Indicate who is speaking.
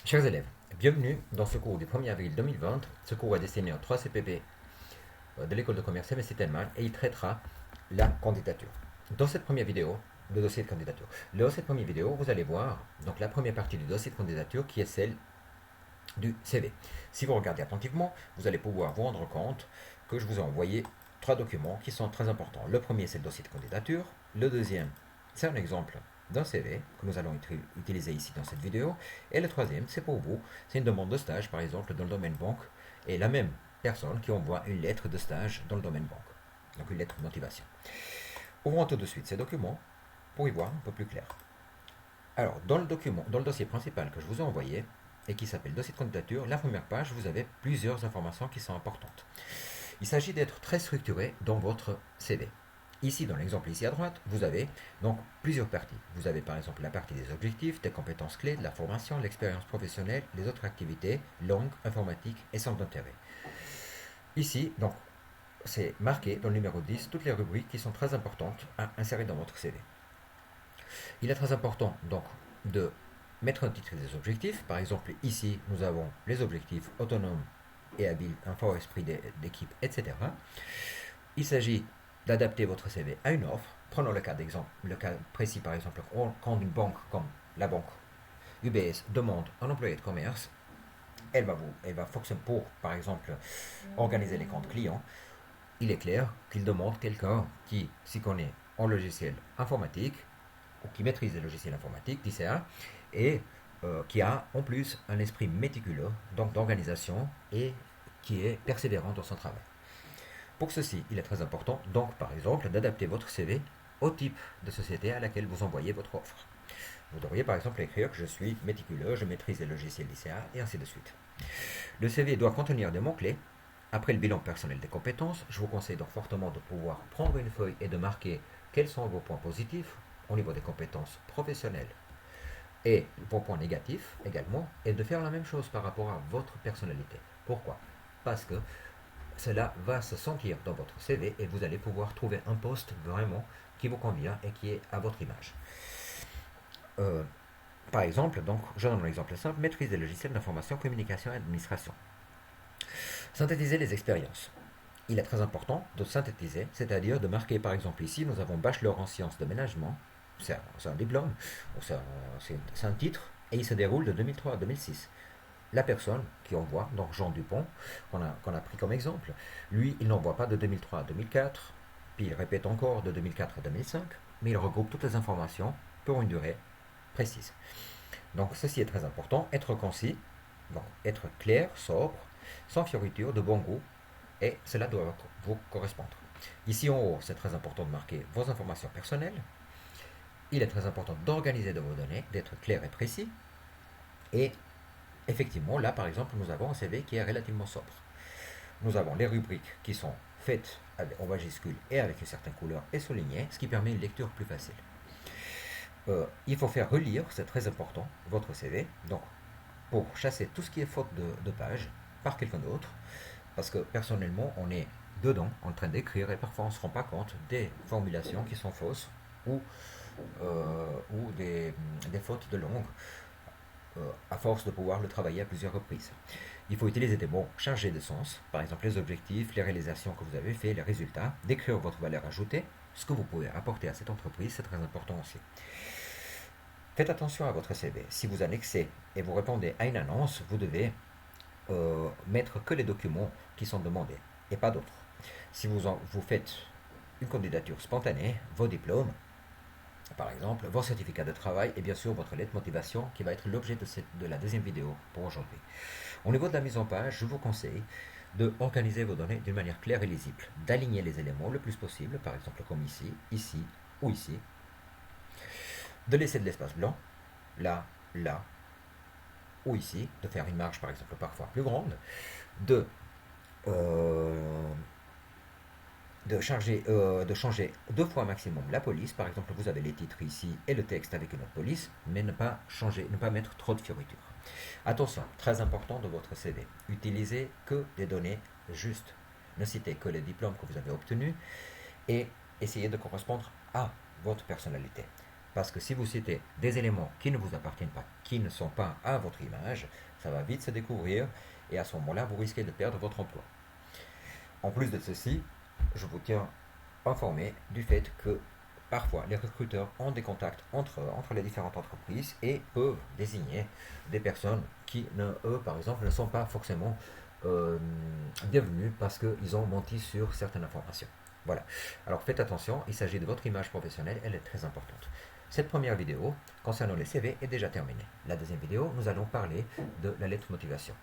Speaker 1: Chers élèves, bienvenue dans ce cours du 1er avril 2020. Ce cours est destiné aux 3 CPP de l'école de commerce MSC Telman et il traitera la candidature. Dans cette première vidéo, le dossier de candidature. Dans cette première vidéo, vous allez voir donc la première partie du dossier de candidature qui est celle du CV. Si vous regardez attentivement, vous allez pouvoir vous rendre compte que je vous ai envoyé 3 documents qui sont très importants. Le premier, c'est le dossier de candidature. Le deuxième, c'est un exemple d'un CV que nous allons utiliser ici dans cette vidéo. Et le troisième, c'est pour vous, c'est une demande de stage, par exemple, dans le domaine banque, et la même personne qui envoie une lettre de stage dans le domaine banque. Donc une lettre de motivation. Ouvrons tout de suite ces documents pour y voir un peu plus clair. Alors, dans le document, dans le dossier principal que je vous ai envoyé, et qui s'appelle dossier de candidature, la première page, vous avez plusieurs informations qui sont importantes. Il s'agit d'être très structuré dans votre CV. Ici, dans l'exemple ici à droite, vous avez donc plusieurs parties. Vous avez par exemple la partie des objectifs, des compétences clés, de la formation, l'expérience professionnelle, les autres activités, langue, informatique et centre d'intérêt. Ici, donc, c'est marqué dans le numéro 10 toutes les rubriques qui sont très importantes à insérer dans votre CV. Il est très important donc de mettre un titre des objectifs. Par exemple, ici, nous avons les objectifs autonomes et habiles, un fort esprit d'équipe, etc. Il s'agit d'adapter votre CV à une offre. Prenons le cas d'exemple, le cas précis par exemple, quand une banque comme la banque UBS demande un employé de commerce, elle va fonctionner pour, par exemple, organiser les comptes clients. Il est clair qu'il demande quelqu'un qui s'y connaît en logiciel informatique ou qui maîtrise les logiciels informatiques, d'ICA, et qui a en plus un esprit méticuleux, donc d'organisation, et qui est persévérant dans son travail. Pour ceci, il est très important, donc par exemple, d'adapter votre CV au type de société à laquelle vous envoyez votre offre. Vous devriez par exemple écrire que je suis méticuleux, je maîtrise les logiciels d'ICA, et ainsi de suite. Le CV doit contenir des mots-clés. Après le bilan personnel des compétences, je vous conseille donc fortement de pouvoir prendre une feuille et de marquer quels sont vos points positifs au niveau des compétences professionnelles et vos points négatifs également, et de faire la même chose par rapport à votre personnalité. Pourquoi? Parce que cela va se sentir dans votre CV et vous allez pouvoir trouver un poste vraiment qui vous convient et qui est à votre image. Euh, Par exemple, donc, je donne un exemple simple, maîtrise des logiciels d'information, communication et administration. Synthétiser les expériences. Il est très important de synthétiser, c'est-à-dire de marquer, par exemple ici, nous avons bachelor en sciences de management, c'est un diplôme, c'est un titre, et il se déroule de 2003 à 2006. La personne qui envoie, donc Jean Dupont, qu'on a pris comme exemple, lui, il n'envoie pas de 2003 à 2004, puis il répète encore de 2004 à 2005, mais il regroupe toutes les informations pour une durée précise. Donc ceci est très important, être concis, donc être clair, sobre, sans fioriture, de bon goût, et cela doit vous correspondre. Ici en haut, c'est très important de marquer vos informations personnelles. Il est très important d'organiser de vos données, d'être clair et précis. Et effectivement, là par exemple, nous avons un CV qui est relativement sobre. Nous avons les rubriques qui sont faites en majuscules et avec une certaine couleur et soulignées, ce qui permet une lecture plus facile. Il faut faire relire, c'est très important, votre CV, donc pour chasser tout ce qui est faute de page par quelqu'un d'autre, parce que personnellement, on est dedans, en train d'écrire, et parfois on ne se rend pas compte des formulations qui sont fausses ou des fautes de langue, à force de pouvoir le travailler à plusieurs reprises. Il faut utiliser des mots chargés de sens, par exemple les objectifs, les réalisations que vous avez faites, les résultats, décrire votre valeur ajoutée, ce que vous pouvez apporter à cette entreprise, c'est très important aussi. Faites attention à votre CV. Si vous annexez et vous répondez à une annonce, vous devez mettre que les documents qui sont demandés et pas d'autres. Si vous faites une candidature spontanée, vos diplômes, par exemple, vos certificats de travail et bien sûr votre lettre de motivation qui va être l'objet de la deuxième vidéo pour aujourd'hui. Au niveau de la mise en page, je vous conseille de organiser vos données d'une manière claire et lisible, d'aligner les éléments le plus possible, par exemple comme ici, ici ou ici, de laisser de l'espace blanc, là, là ou ici, de faire une marge par exemple parfois plus grande, de euh, de changer 2 fois maximum la police. Par exemple, vous avez les titres ici et le texte avec une autre police, mais ne pas changer, ne pas mettre trop de fioritures. Attention, très important de votre CV, utilisez que des données justes. Ne citez que les diplômes que vous avez obtenus et essayez de correspondre à votre personnalité. Parce que si vous citez des éléments qui ne vous appartiennent pas, qui ne sont pas à votre image, ça va vite se découvrir et à ce moment-là, vous risquez de perdre votre emploi. En plus de ceci, je vous tiens informé du fait que parfois les recruteurs ont des contacts entre les différentes entreprises et peuvent désigner des personnes qui, eux, par exemple, ne sont pas forcément bienvenues parce qu'ils ont menti sur certaines informations. Voilà. Alors faites attention, il s'agit de votre image professionnelle, elle est très importante. Cette première vidéo concernant les CV est déjà terminée. La deuxième vidéo, nous allons parler de la lettre motivation.